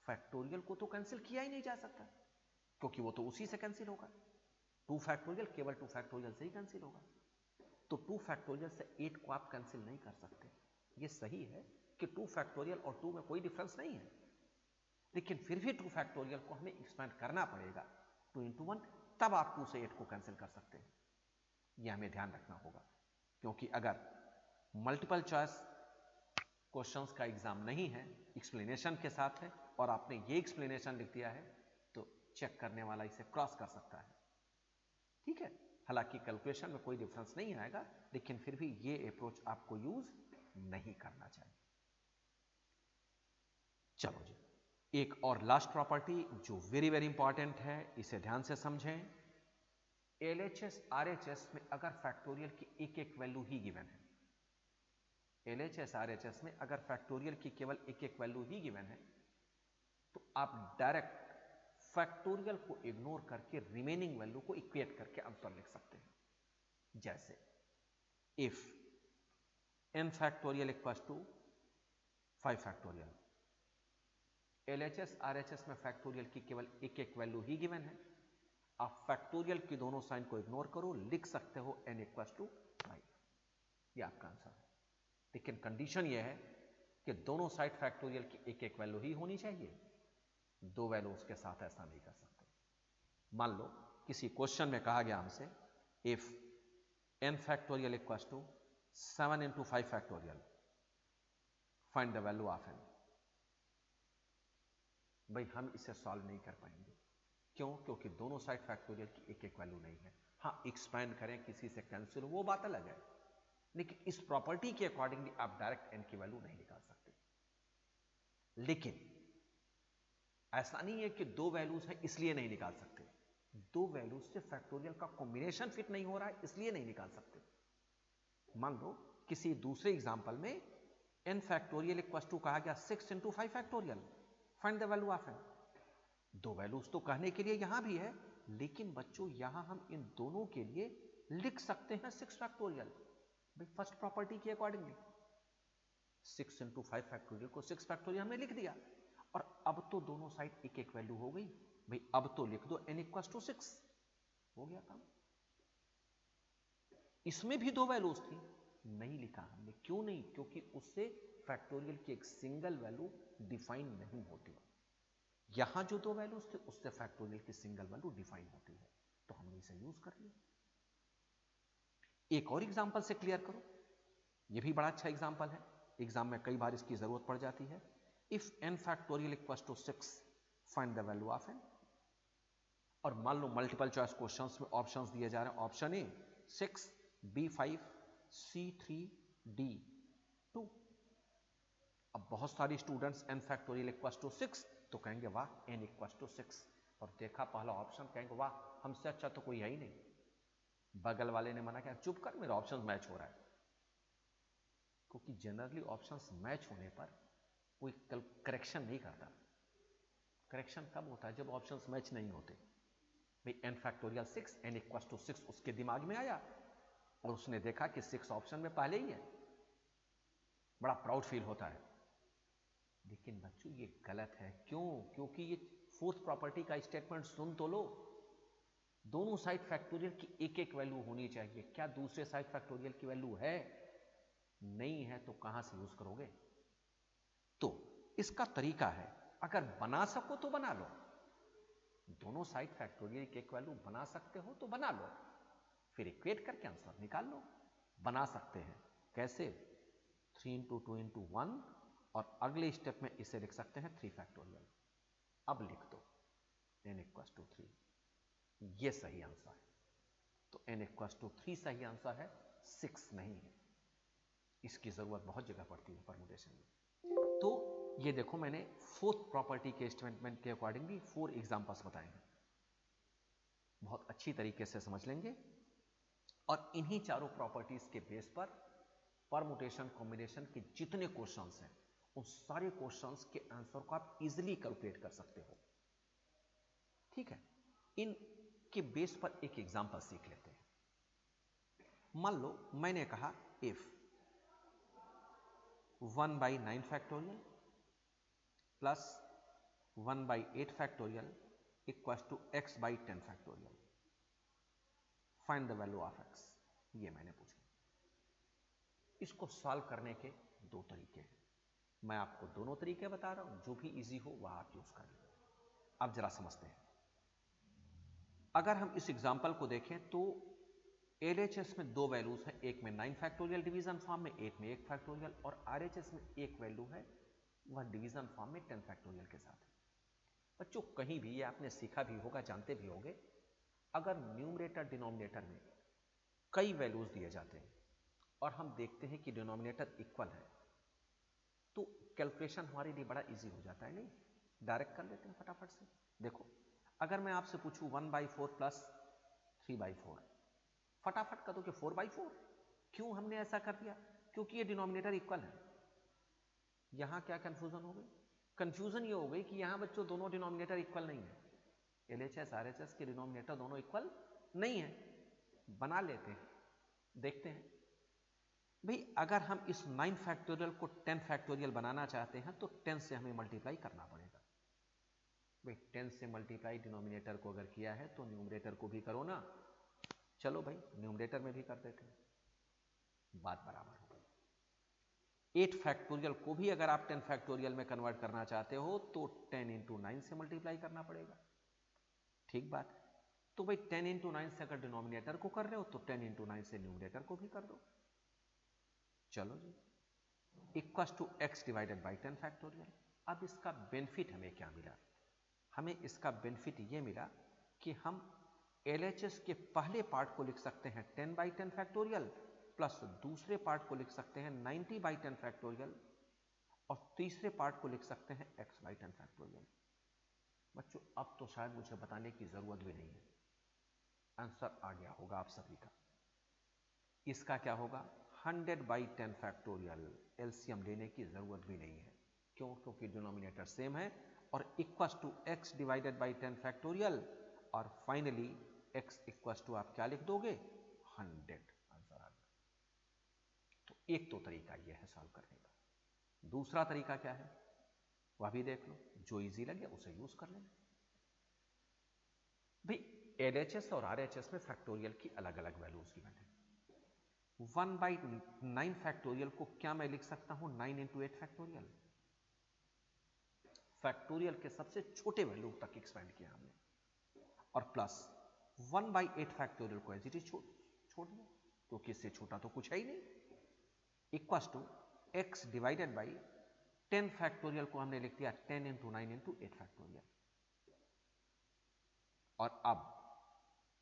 फैक्टोरियल को तो कैंसिल किया ही नहीं जा सकता, क्योंकि वो तो उसी से कैंसिल होगा। 2 फैक्टोरियल केवल 2 फैक्टोरियल से ही कैंसिल होगा। तो 2 फैक्टोरियल से 8 को आप कैंसिल नहीं कर सकते। ये सही है कि 2 फैक्टोरियल और 2 में कोई डिफरेंस नहीं है, लेकिन फिर भी 2 फैक्टोरियल को हमें एक्सपेंड करना पड़ेगा 2 into 1, तब आप 2 से 8 को कैंसिल कर सकते हैं। यह हमें ध्यान रखना होगा, क्योंकि अगर मल्टीपल चॉइस क्वेश्चंस का एग्जाम नहीं है, एक्सप्लेनेशन के साथ है, और आपने ये एक्सप्लेनेशन लिख दिया है, तो चेक करने वाला इसे क्रॉस कर सकता है। ठीक है, हालांकि कैलकुलेशन में कोई डिफरेंस नहीं आएगा, लेकिन फिर भी ये अप्रोच आपको यूज नहीं करना चाहिए। चलो जी, एक और लास्ट प्रॉपर्टी जो वेरी वेरी इंपॉर्टेंट है, इसे ध्यान से समझें। एलएचएस आरएचएस में अगर फैक्टोरियल की एक एक वैल्यू ही गिवन है, एलएचएस आरएचएस में अगर फैक्टोरियल की केवल एक एक वैल्यू ही गिवन है, तो आप डायरेक्ट फैक्टोरियल को इग्नोर करके रिमेनिंग वैल्यू को इक्वेट करके आंसर लिख सकते हैं। जैसे if n factorial equals to 5 factorial, LHS RHS में फैक्टोरियल की केवल एक एक वैल्यू ही गिवन है, आप फैक्टोरियल की दोनों साइन को इग्नोर करो, लिख सकते हो n इक्वल्स टू 5। यह आपका आंसर है, लेकिन कंडीशन यह है कि दोनों साइड फैक्टोरियल की एक एक वैल्यू ही होनी चाहिए, दो वैल्यूज के साथ ऐसा नहीं कर सकते। मान लो किसी क्वेश्चन में कहा गया हमसे if n factorial equals to 7 into 5 factorial, find the value of n। भाई हम इसे सॉल्व नहीं कर पाएंगे, क्यों? क्योंकि दोनों साइड फैक्टोरियल की एक एक वैल्यू नहीं है। हाँ, एक्सपैंड करें, किसी से कैंसिल, वो बात अलग है, लेकिन इस प्रॉपर्टी के अकॉर्डिंगली आप डायरेक्ट n की वैल्यू नहीं निकाल सकते। लेकिन ऐसा नहीं है कि दो वैल्यूज है इसलिए नहीं निकाल सकते, दो वैल्यूज से फैक्टोरियल का कॉम्बिनेशन फिट नहीं हो रहा है इसलिए नहीं निकाल सकते। मान लो किसी दूसरे एग्जांपल में n फैक्टोरियल इक्वल्स टू कहा गया 6 into 5 factorial, find the value of n। दो वैल्यूज तो कहने के लिए यहां भी है, लेकिन बच्चों यहां हम इन दोनों के लिए लिख सकते हैं 6 फैक्टोरियल, भाई फर्स्ट प्रॉपर्टी के अकॉर्डिंगली 6 into 5 फैक्टोरियल को 6 फैक्टोरियल हमने लिख दिया, और अब तो दोनों साइड एक एक वैल्यू हो गई, भाई अब तो लिख दो n इक्वल्स टू 6, हो गया काम। इसमें भी दो वैल्यूज थी, नहीं लिखा हमने, क्यों नहीं? क्योंकि उससे फैक्टोरियल की एक सिंगल वैल्यू डिफाइन नहीं होती। यहां जो दो वैल्यूज थे उससे फैक्टोरियल की सिंगल वैल्यू डिफाइन होती है, तो हमने इसे यूज कर लिया। एक और एग्जांपल से क्लियर करो, यह भी बड़ा अच्छा एग्जांपल है, एग्जाम में कई बार इसकी जरूरत पड़ जाती है। If n factorial equals to 6, find the value of n। और मान लो मल्टीपल चॉइस क्वेश्चंस में ऑप्शंस दिए जा रहे हैं, ऑप्शन ए 6, B5 C3D2। अब बहुत सारी students n factorial equal to 6 तो कहेंगे वाह n इक्वल टू 6, और देखा पहला ऑप्शन कहेंगे वाह हमसे अच्छा तो कोई है ही नहीं। बगल वाले ने मना किया चुप कर मेरा ऑप्शन मैच हो रहा है, क्योंकि जनरली ऑप्शंस मैच होने पर कोई करेक्शन नहीं करता। करेक्शन कब होता है? जब ऑप्शंस मैच नहीं होते। भाई n factorial 6 n equal to 6 उसके दिमाग में आया और उसने देखा कि 6 ऑप्शन में पहले ही है, बड़ा प्राउड फील होता है। लेकिन बच्चों ये गलत है। क्यों? क्योंकि ये फोर्थ प्रॉपर्टी का स्टेटमेंट सुन तो लो, दोनों साइड फैक्टोरियल की एक एक वैल्यू होनी चाहिए। क्या दूसरे साइड फैक्टोरियल की वैल्यू है? नहीं है तो कहां से यूज करोगे? तो इसका तरीका है, अगर बना सको तो बना लो, दोनों साइड फैक्टोरियल की एक वैल्यू बना सकते हो तो बना लो, फिर इक्वेट करके आंसर निकाल लो। बना सकते हैं कैसे? 3 इंटू 2 इंटू 1, और अगले स्टेप में इसे लिख सकते हैं 3 फैक्टोरियल। अब लिख दो n इक्वल टू 3, ये सही आंसर है। तो n इक्वल टू 3 सही आंसर है, 6 नहीं है। इसकी जरूरत बहुत जगह पड़ती है परमुटेशन में। तो ये देखो मैंने फोर्थ प्रॉपर्टी के स्टेटमेंट के अकॉर्डिंगली 4 एग्जांपल्स बताए हैं, बहुत अच्छी तरीके से समझ लेंगे। और इन्हीं चारों प्रॉपर्टीज के बेस पर परमुटेशन कॉम्बिनेशन के जितने क्वेश्चंस हैं उन सारे क्वेश्चंस के आंसर को आप इजीली कैलकुलेट कर सकते हो। ठीक है, इनके बेस पर एक एग्जांपल सीख लेते हैं। मान लो मैंने कहा if 1/9 factorial plus 1/8 factorial equal to x/10 factorial, find the value of x। ये मैंने पूछा। इसको सॉल्व करने के दो तरीके हैं, मैं आपको दोनों तरीके बता रहा हूं, जो भी इजी हो वह आप यूज कर लें। अब जरा समझते हैं। अगर हम इस एग्जांपल को देखें तो LHS में दो वैल्यूज हैं, एक में 9 फैक्टोरियल डिवीजन फॉर्म में, एक में 1 फैक्टोरियल, और RHS में एक वैल्यू है वह डिवीजन फॉर्म में 10 फैक्टोरियल के साथ। बच्चों कहीं भी ये आपने सीखा भी होगा, जानते भी होंगे, अगर न्यूमरेटर डिनोमिनेटर में कई वैल्यूज दिए जाते हैं और हम देखते हैं कि डिनोमिनेटर इक्वल है तो कैलकुलेशन हमारे लिए बड़ा इजी हो जाता है। नहीं, डायरेक्ट कर लेते हैं फटाफट से। देखो अगर मैं आपसे पूछूं 1/4 प्लस 3/4, फटाफट कर दो कि 4/4। क्यों हमने ऐसा कर दिया? क्योंकि ये डिनोमिनेटर इक्वल है। यहां क्या कंफ्यूजन हो गई? कंफ्यूजन ये हो गई कि यहां बच्चों दोनों डिनोमिनेटर इक्वल नहीं है। LHS RHS के डिनोमिनेटर दोनों इक्वल नहीं है। बना लेते हैं, देखते हैं। भाई अगर हम इस 9 फैक्टोरियल को 10 फैक्टोरियल बनाना चाहते हैं तो 10 से हमें मल्टीप्लाई करना पड़ेगा। भाई 10 से मल्टीप्लाई डिनोमिनेटर को अगर किया है तो न्यूमरेटर को भी करो ना। चलो भाई न्यूमरेटर में भी कर देते हैं, बात बराबर हो गई। 8 फैक्टोरियल को भी अगर आप 10 फैक्टोरियल में कन्वर्ट करना चाहते हो तो 10 इंटू 9 से मल्टीप्लाई करना पड़ेगा। ठीक बात। तो भाई 10 इंटू 9 से अगर डिनोमिनेटर को कर रहे हो तो 10 इंटू 9 से न्यूमरेटर को भी कर दो। चलो जी, equal to x divided by 10 factorial. अब इसका बेनिफिट हमें क्या मिला? हमें इसका बेनिफिट ये मिला कि हम LHS के पहले पार्ट को लिख सकते हैं 10/10 फैक्टोरियल, प्लस दूसरे पार्ट को लिख सकते हैं 90/10 फैक्टोरियल, और तीसरे पार्ट को लिख सकते हैं x/10 फैक्टोरियल। बच्चों अब तो शायद मुझे बताने की जरूरत भी नहीं है, आंसर आ गया होगा आप सभी का। इसका क्या होगा? 100/10 फैक्टोरियल। एलसीएम लेने की जरूरत भी नहीं है। क्यों? क्योंकि डिनोमिनेटर सेम है, और equal to x divided by 10 factorial, और फाइनली x इक्वल टू आप क्या लिख दोगे? 100। आंसर आ गया। तो एक तो तरीका यह है सॉल्व करने का। दूसरा तरीका क्या है वह भी देख लो, जो इजी लगे उसे यूज कर लेना। भाई LHS और RHS में फैक्टोरियल की अलग अलग वैल्यूज गिवन है। 1/9 फैक्टोरियल को क्या मैं लिख सकता हूं 9 इंटू 8 फैक्टोरियल? फैक्टोरियल के सबसे छोटे वैल्यू तक एक्सपेंड किया हमने, और प्लस 1/8 फैक्टोरियल को एज इट इज छोड़ दिया क्योंकि इससे छोटा तो कुछ है ही नहीं। Equal to x divided by 10 factorial को हमने लिख दिया 10 इंटू 9 इंटू 8 फैक्टोरियल। और अब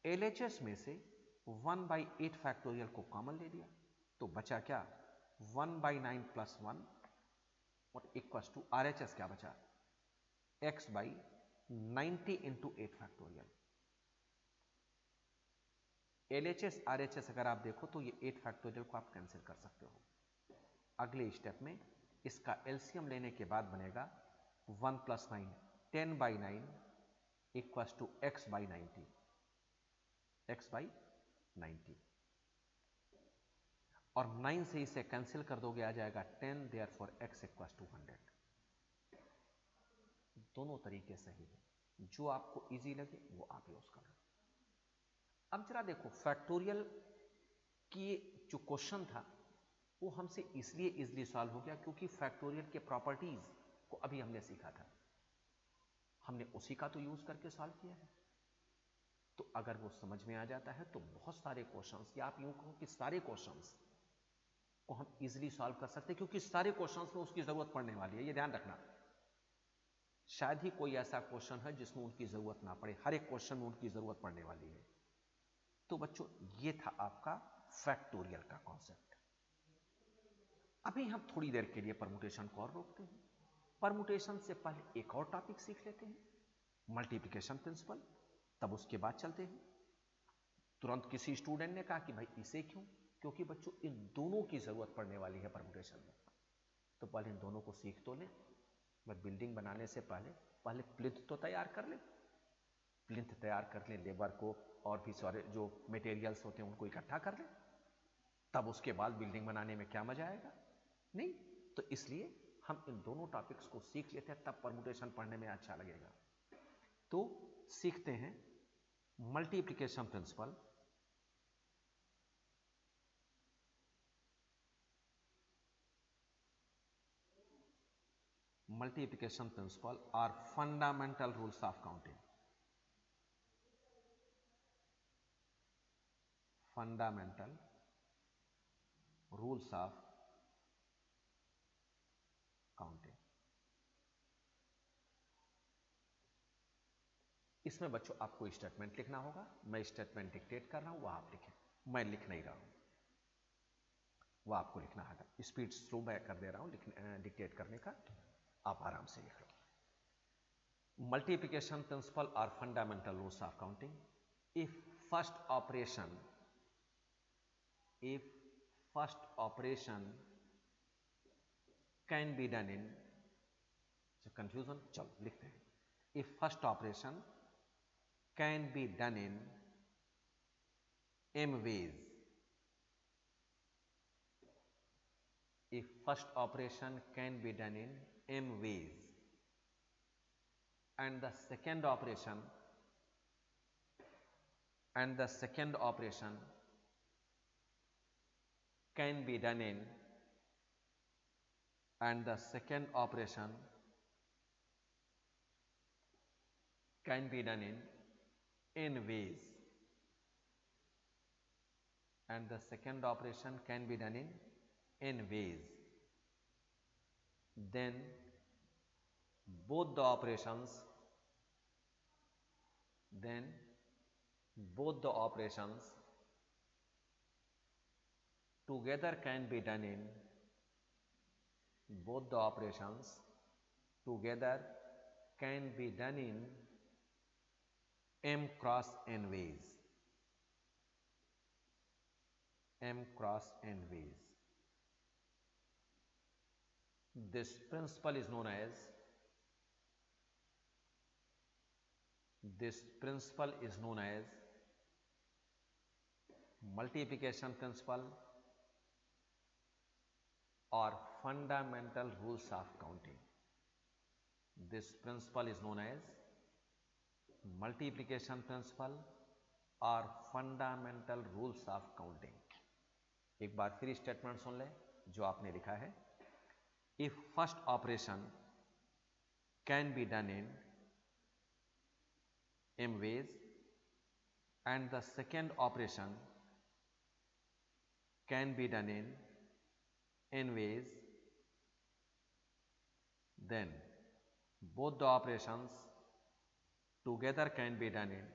LHS में से 1/8 फैक्टोरियल को कॉमन ले लिया तो बचा क्या 1/9 प्लस 1 और इक्वल्स टू RHS क्या बचा x/90 into 8 factorial. LHS RHS अगर आप देखो तो ये 8 फैक्टोरियल को आप कैंसिल कर सकते हो। अगले स्टेप में इसका एलसीएम लेने के बाद बनेगा 1 plus 9 10/9 equals to x/90 x/90 और 9 से इसे कैंसिल कर दोगे आ जाएगा 10 देयरफॉर x इक्वल्स टू 100। दोनों तरीके सही है, जो आपको इजी लगे वो आप यूज करो। अब जरा देखो फैक्टोरियल की जो क्वेश्चन था वो हमसे इसलिए इजीली सॉल्व हो गया क्योंकि फैक्टोरियल के प्रॉपर्टीज को अभी हमने सीखा था, हमने उसी का तो यूज करके सॉल्व किया है। तो अगर वो समझ में आ जाता है तो बहुत सारे क्वेश्चंस, या आप यूं कहो कि सारे क्वेश्चंस को हम इजीली सॉल्व कर सकते हैं, क्योंकि सारे क्वेश्चंस में उसकी जरूरत पड़ने वाली है, ये ध्यान रखना। शायद ही कोई ऐसा क्वेश्चन है जिसमें उनकी जरूरत ना पड़े, हर एक क्वेश्चन में उनकी जरूरत पड़ने वाली है। तो बच्चों ये था आपका फैक्टोरियल का कॉन्सेप्ट। अभी हम थोड़ी देर के लिए परमुटेशन को और रोकते हैं। परमुटेशन से पहले एक और टॉपिक सीख लेते हैं, मल्टीप्लिकेशन प्रिंसिपल, तब उसके बाद चलते हैं। तुरंत किसी स्टूडेंट ने कहा कि भाई इसे क्यों, क्योंकि बच्चों इन दोनों की जरूरत पड़ने वाली है परमुटेशन में, तो पहले इन दोनों को सीख तो लें। मैं बिल्डिंग बनाने से पहले प्लिंथ तो तैयार कर लें, प्लिंथ तैयार कर लें, लेबर को और भी सारे जो मटेरियल्स होते हैं उनको इकट्ठा कर लें, तब उसके बाद बिल्डिंग बनाने में क्या मजा आएगा, नहीं। तो इसलिए हम इन दोनों टॉपिक्स को सीख लेते हैं, तब परमुटेशन पढ़ने में अच्छा लगेगा। तो सीखते हैं multiplication principle. Multiplication principle are fundamental rules of counting. Fundamental rules of counting. इसमें बच्चों आपको स्टेटमेंट लिखना होगा, मैं स्टेटमेंट डिक्टेट कर रहा हूं, वह आप लिखें, मैं लिख नहीं रहा हूं, वह आपको लिखना होगा। स्पीड स्लो मैं कर दे रहा हूं डिक्टेट करने का, आप आराम से लिख लो। Multiplication principle are fundamental rules of counting. If first operation can be done in, confusion, चलो लिखते हैं। If first operation can be done in m ways, if first operation can be done in m ways and the second operation can be done in n ways and the second operation can be done in n ways, then both the operations together can be done in m cross n ways. This principle is known as multiplication principle or fundamental rules of counting. This principle is known as multiplication principle or fundamental rules of counting. एक बार फिर statement सुन लें जो आपने लिखा है। If first operation can be done in m ways and the second operation can be done in n ways, then both the operations together can be done in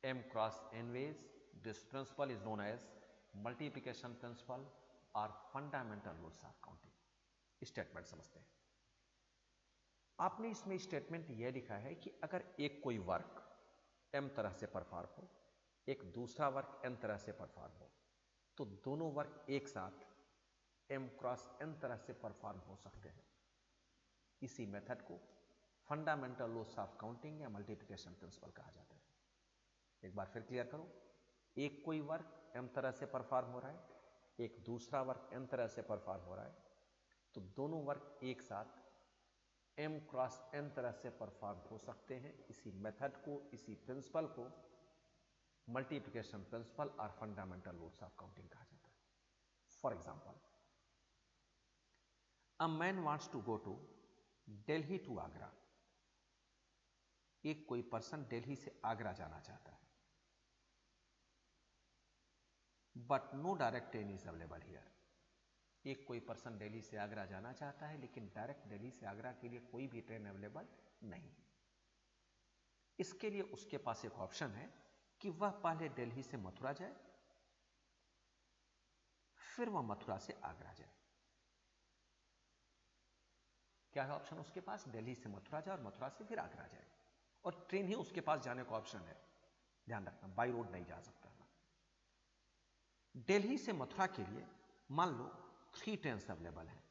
m cross n ways, This principle is known as multiplication principle or fundamental rules of counting. Statement समझते हैं। आपने इसमें statement यह लिखा है कि अगर एक कोई वर्क m तरह से परफॉर्म हो, एक दूसरा वर्क n तरह से परफॉर्म हो, तो दोनों वर्क एक साथ m क्रॉस n तरह से परफॉर्म हो सकते हैं। इसी मेथड को फंडामेंटल लॉस ऑफ काउंटिंग या मल्टीप्लिकेशन प्रिंसिपल कहा जाता है। एक बार फिर क्लियर करो, एक कोई वर्क m तरह से परफॉर्म हो रहा है, एक दूसरा वर्क n तरह से परफॉर्म हो रहा है, तो दोनों वर्क एक साथ m क्रॉस n तरह से परफॉर्म हो सकते हैं। इसी मेथड को, इसी प्रिंसिपल को मल्टीप्लिकेशन प्रिंसिपल और फंडामेंटल रूल्स ऑफ काउंटिंग कहा जाता है। For example, a man wants to go to Delhi to Agra. एक कोई पर्सन दिल्ली से आगरा जाना चाहता है, but no direct train is available here. एक कोई पर्सन दिल्ली से आगरा जाना चाहता है, लेकिन डायरेक्ट दिल्ली से आगरा के लिए कोई भी ट्रेन अवेलेबल नहीं है। इसके लिए उसके पास एक ऑप्शन है कि वह पहले दिल्ली से मथुरा जाए, फिर वह मथुरा से आगरा जाए। क्या है ऑप्शन उसके पास? दिल्ली से मथुरा जाए और मथुरा से फिर आगरा जाए, और ट्रेन ही उसके पास जाने का ऑप्शन है। ध्यान रखना, बाई रोड नहीं जा सकता। दिल्ली से मथुरा के लिए मान लो 3 ट्रेन्स अवेलेबल हैं।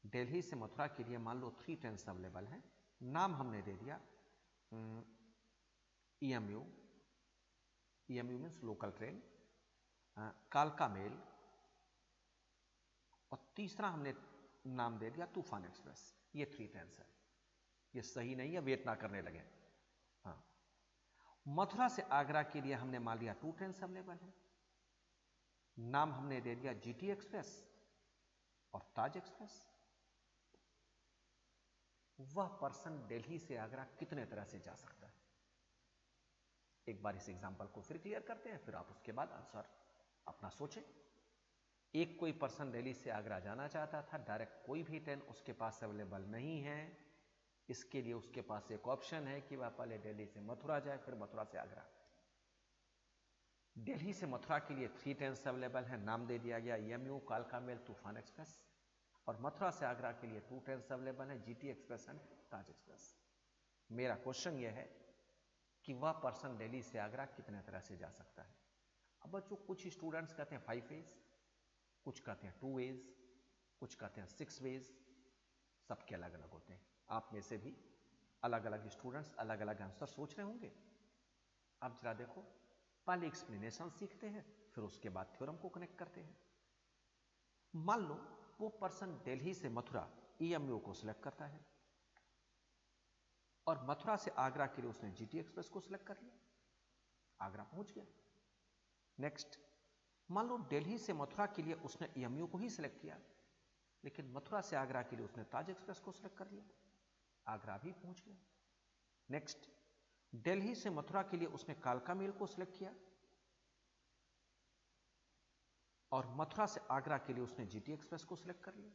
दिल्ली से मथुरा के लिए मान लो 3 ट्रेन्स अवेलेबल हैं। नाम हमने दे दिया EMU, EMU means local train, कालका मेल, और तीसरा हमने नाम दे दिया तूफान एक्सप्रेस। ये 3 ट्रेन्स है। ये सही नहीं है, वेट ना करने लगे। हाँ, मथुरा से आगरा के लिए हमने मान लिया 2 ट्रेन्स अवेलेबल है। नाम हमने दे दिया GT एक्सप्रेस और ताज एक्सप्रेस। वह पर्सन दिल्ली से आगरा कितने तरह से जा सकता है? एक बार इस एग्जांपल को फिर क्लियर करते हैं, फिर आप उसके बाद आंसर अपना सोचें। एक कोई पर्सन दिल्ली से आगरा जाना चाहता था, डायरेक्ट कोई भी ट्रेन उसके पास अवेलेबल नहीं है। इसके लिए उसके पास एक ऑप्शन है कि वह पहले दिल्ली से मथुरा जाए, फिर मथुरा से आगरा। दिल्ली से मथुरा के लिए 3 ट्रेन अवेलेबल है। नाम दे दिया गया EMU, कालका मेल, तूफान एक्सप्रेस। और मथुरा से आगरा के लिए 2 ट्रेन अवेलेबल है, GT express and Taj express. मेरा क्वेश्चन यह है कि वह पर्सन दिल्ली से आगरा कितने तरह से जा सकता है? अब बच्चों, कुछ स्टूडेंट्स कहते हैं 5 वेज, कुछ कहते हैं 2 वेज, कुछ कहते हैं 6 वेज। सबके अलग अलग होते हैं। आप में से भी अलग अलग स्टूडेंट्स अलग अलग आंसर सोच रहे होंगे। अब जरा देखो, पहले एक्सप्लेनेशन सीखते हैं, फिर उसके बाद थ्योरम को कनेक्ट करते हैं। मान लो वो पर्सन दिल्ली से मथुरा EMU को सिलेक्ट करता है, और मथुरा से आगरा के लिए उसने GT एक्सप्रेस को सिलेक्ट कर लिया, आगरा पहुंच गया। नेक्स्ट, मान लो दिल्ली से मथुरा के लिए उसने EMU को ही सिलेक्ट किया, लेकिन मथुरा से आगरा के लिए उसने ताज एक्सप्रेस को सिलेक्ट कर लिया, आगरा भी पहुंच गया। नेक्स्ट, दिल्ली से मथुरा के लिए उसने कालका मेल को सिलेक्ट किया, और मथुरा से आगरा के लिए उसने GT एक्सप्रेस को सिलेक्ट कर लिया,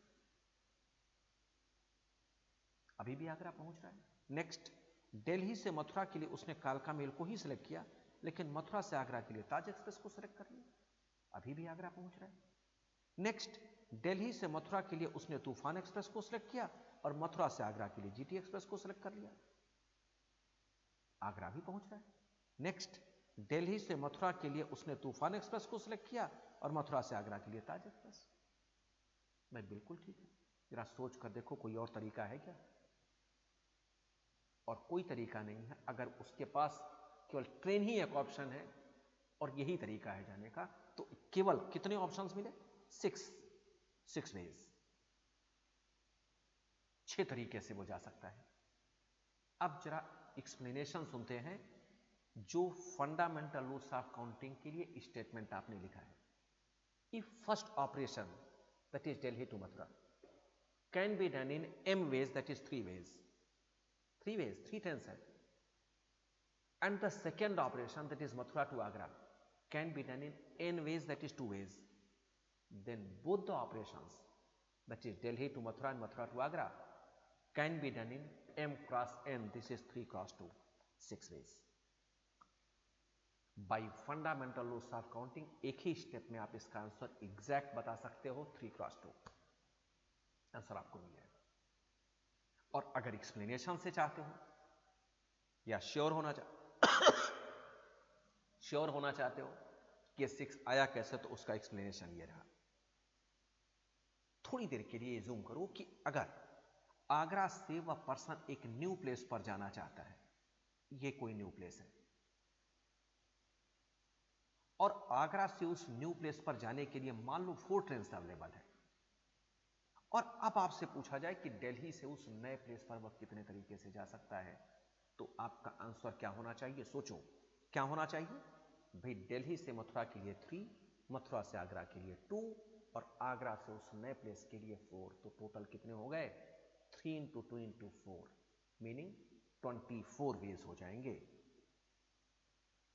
अभी भी आगरा पहुंच रहा है। नेक्स्ट, दिल्ली से मथुरा के लिए उसने कालका मेल को ही सिलेक्ट किया, लेकिन मथुरा से आगरा के लिए ताज एक्सप्रेस को सिलेक्ट कर लिया, अभी भी आगरा पहुंच रहा है। नेक्स्ट, दिल्ली से मथुरा के लिए उसने तूफान एक्सप्रेस को सिलेक्ट किया, और मथुरा से आगरा के लिए GT एक्सप्रेस को सिलेक्ट कर लिया, आगरा भी पहुंच रहा है। नेक्स्ट, दिल्ली से मथुरा के लिए उसने तूफान एक्सप्रेस को सिलेक्ट किया, और मथुरा से आगरा के लिए ताज एक्सप्रेस। मैं बिल्कुल ठीक है। जरा सोच कर देखो, कोई और तरीका है क्या? और कोई तरीका नहीं है। अगर उसके पास केवल ट्रेन ही एक ऑप्शन है और यही तरीका है जाने का, तो केवल कितने ऑप्शंस मिले? 6 वेज, 6 तरीके से वो जा सकता है। अब जरा एक्सप्लेनेशन सुनते हैं जो फंडामेंटल रूल्स ऑफ काउंटिंग के लिए स्टेटमेंट आपने लिखा है। If first operation, that is Delhi to Mathura, can be done in m ways, that is 3 ways, 3 trains है, and the second operation, that is Mathura to Agra, can be done in n ways, that is 2 ways, then both the operations, that is Delhi to Mathura and Mathura to Agra, can be done in m cross n, this is 3 cross 2, 6 ways. By fundamental loss of counting एक ही step में आप इसका answer exact बता सकते हो, 3x2 answer आपको मिल जाएगा। और अगर एक्सप्लेनेशन से चाहते हो या श्योर होना चाहते हो कि 6 आया कैसे, तो उसका एक्सप्लेनेशन ये रहा। थोड़ी देर के लिए जूम करो कि अगर आगरा से वह पर्सन एक न्यू प्लेस पर जाना चाहता है, ये कोई न्यू प्लेस है, और आगरा से उस न्यू प्लेस पर जाने के लिए मान लो 4 ट्रेन अवेलेबल है, और अब आपसे पूछा जाए कि दिल्ली से उस नए प्लेस पर वह कितने तरीके से जा सकता है, तो आपका आंसर क्या होना चाहिए? सोचो क्या होना चाहिए भाई। दिल्ली से मथुरा के लिए 3, मथुरा से आगरा के लिए 2, और आगरा से उस नए प्लेस के लिए 4, तो टोटल कितने हो गए? 3 × 2 × 4 मीनिंग 24 वेज हो जाएंगे।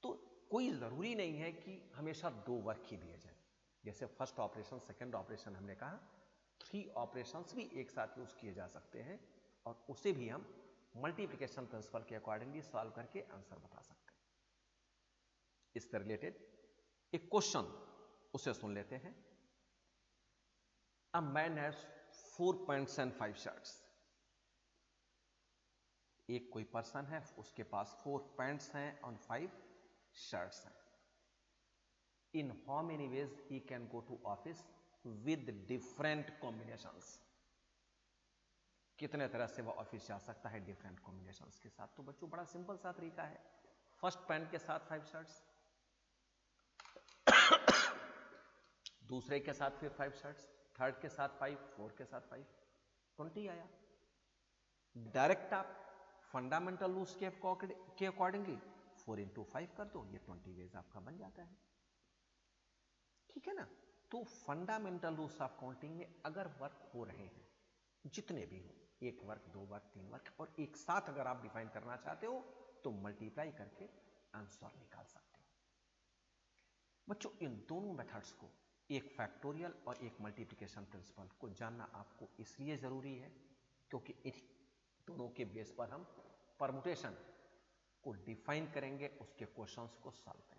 तो कोई जरूरी नहीं है कि हमेशा 2 वर्क ही दिए जाए। जैसे फर्स्ट ऑपरेशन, सेकंड ऑपरेशन, हमने कहा 3 ऑपरेशंस भी एक साथ यूज किए जा सकते हैं, और उसे भी हम मल्टीप्लिकेशन प्रिंसिपल के अकॉर्डिंगली सॉल्व करके आंसर बता सकते हैं। इससे रिलेटेड एक क्वेश्चन, उसे सुन लेते हैं। A man has 4 pants and 5 shirts. एक कोई पर्सन है, उसके पास 4 पैंट्स हैं और 5 शर्ट्स हैं। In how many ways he can go to office with different combinations? कितने तरह से वह ऑफिस जा सकता है डिफरेंट कॉम्बिनेशंस के साथ? तो बच्चों बड़ा सिंपल सा तरीका है। फर्स्ट पैंट के साथ 5 शर्ट्स, दूसरे के साथ फिर 5 शर्ट्स, थर्ड के साथ 5, 4 के साथ 5, 20 आया। डायरेक्ट आप फंडामेंटल रूल्स के अकॉर्डिंगली 4 × 5 कर दो, ये 20 वेज आपका बन जाता है। ठीक है ना? तो फंडामेंटल रूल्स ऑफ काउंटिंग में अगर वर्क हो रहे हैं, जितने भी हो, 1 वर्क, 2 वर्क, 3 वर्क, और एक साथ अगर आप डिफाइन करना चाहते हो तो मल्टीप्लाई करके आंसर निकाल सकते हो। बच्चों इन दोनों मेथड्स को, एक फैक्टोरियल और एक मल्टीप्लिकेशन प्रिंसिपल को जानना आपको इसलिए जरूरी है क्योंकि इन दोनों के बेस पर हम परमुटेशन को डिफाइन करेंगे, उसके क्वेश्चंस को सॉल्व करेंगे।